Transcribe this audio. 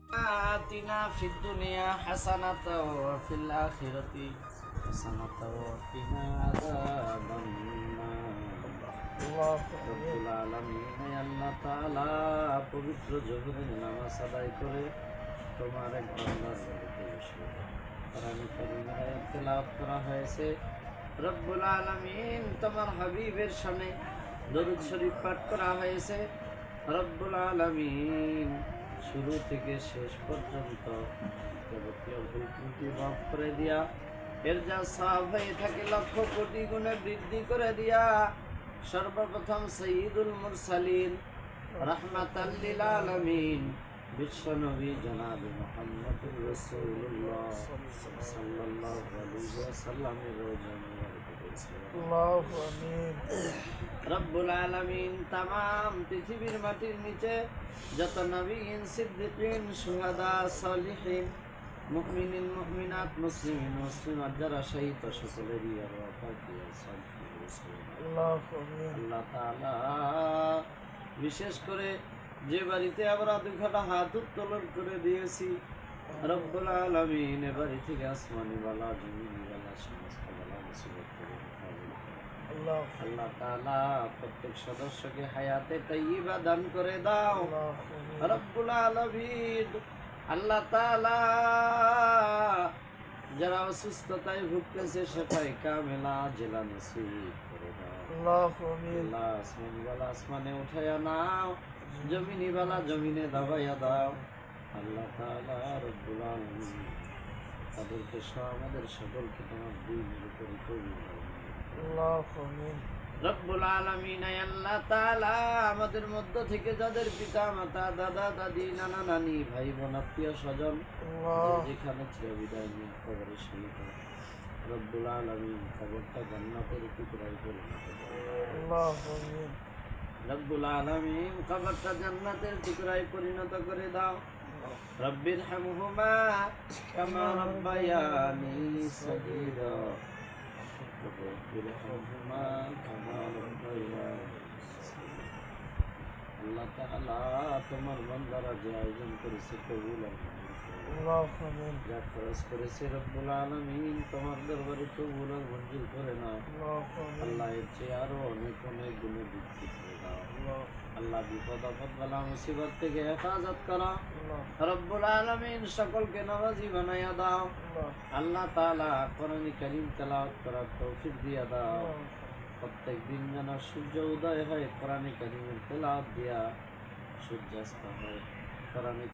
آتنا في الدنيا حسنة وفي الآخرة حسنة وقنا عذاب النار রব্বুল আলামিন আল্লাহ তাআলা পবিত্র জোহরের নামাজ আদায় করে তোমার এক বান্দার বাড়িতে এসে কোরআন কারীমের আয়াত তেলাওয়াত করা হয়েছে। রব্বুল আলামিন তোমার হাবিবের শানে দরুদ শরীফ পাঠ করা হয়েছে। রব্বুল আলামিন শুরু থেকে শেষ পর্যন্ত যাবতীয় ভুল ত্রুটি মাফ করে দিয়া এর যা সওয়াব হয়ে থাকে লক্ষ কোটি গুণে বৃদ্ধি করে দিয়া সর্বপ্রথম সাইয়্যিদুল মুরসালিন রাহমাতাল লিল আলামিন বিশ্বনবী জনাব মুহাম্মদুর রাসূলুল্লাহ সাল্লাল্লাহু আলাইহি ওয়াসাল্লামের রোজা মুবারক করেছে। আল্লাহু আমিন। রব্বুল আলামিন तमाम পৃথিবীর মাটির নিচে যত নবীন সিদ্দিকিন শুহাদা সালিহিন মুমিনিন মুমিনাত মুসলিমিন মুসলিমাত যারা শহীদ সকলেরই আল্লাহ পাক আল্লাহ তাআলা বিশেষ করে যে বাড়িতে আমরা দুখানা হাত উত্তোলন করে দিয়েছি রব্বুল আলামিন এ বাড়ি থেকে আসমানি ওয়ালা জমিনি ওয়ালা সমস্ত ওয়ালা মুসিবত করে আল্লাহ তাআলা প্রত্যেক সদস্যকে হায়াতে তাইয়্যিবা দান করে দাও রব্বুল আলামিন। আল্লাহ তাআলা যারা অসুস্থতায় ভুগতেছে সেটাই কামেলা জেলা নসিব করে দাও। আল্লাহু আমিন। আল্লাহ আসমানি ওয়ালা আসমানে উঠায়া নাও, জমিনি ওয়ালা জমিনে দাবাইয়া দাও। আল্লাহ তাআলা রব্বুল আলামিন তাদেরকে সহ আমাদের সকলকে তোমার দিনের উপরে কবুল করুন। আল্লাহু আমিন। রব্বুল আলামিন আল্লাহ তাআলা আমাদের মধ্য থেকে যাদের পিতা মাতা দাদা দাদি নানা নানি ভাই বোন আত্মীয় স্বজন যেখানে ছিল বিদায় নিয়ে কবরে শহীদ রব্বুল আলামিন কবরটা জান্নাতের টুকরায় পরিণত করো। আল্লাহু আমিন। রব্বুল আলামিন কবরটা জান্নাতের টুকরায় পরিণত করে দাও। রব্বির হামহুমা কামা রাব্বায়ানি সগীরা আল্লাহ তাআলা তোমার বান্দারা যে আয়োজন করেছে কবুল যা খরচ করেছে রব্বুল আলামিন তোমার দরবারে কবুল আর মঞ্জুর করে নাও। আল্লাহ এর চেয়ে আরো অনেক অনেক গুণে বৃদ্ধি করে দাও। আল্লাহ বিপদ আপদ বালা মুসিবত থেকে হেফাজত করো রব্বুল আলামিন। সকলকে নামাজি বানাইয়া দাও। আল্লাহ তাআলা কোরআন কারীম তেলাওয়াত করার তৌফিক দিয়া দাও। প্রত্যেক দিন যেন সূর্য উদয় হয় কোরআন কারীমের তেলাওয়াত দিয়া সূর্যাস্ত হয় কোরআন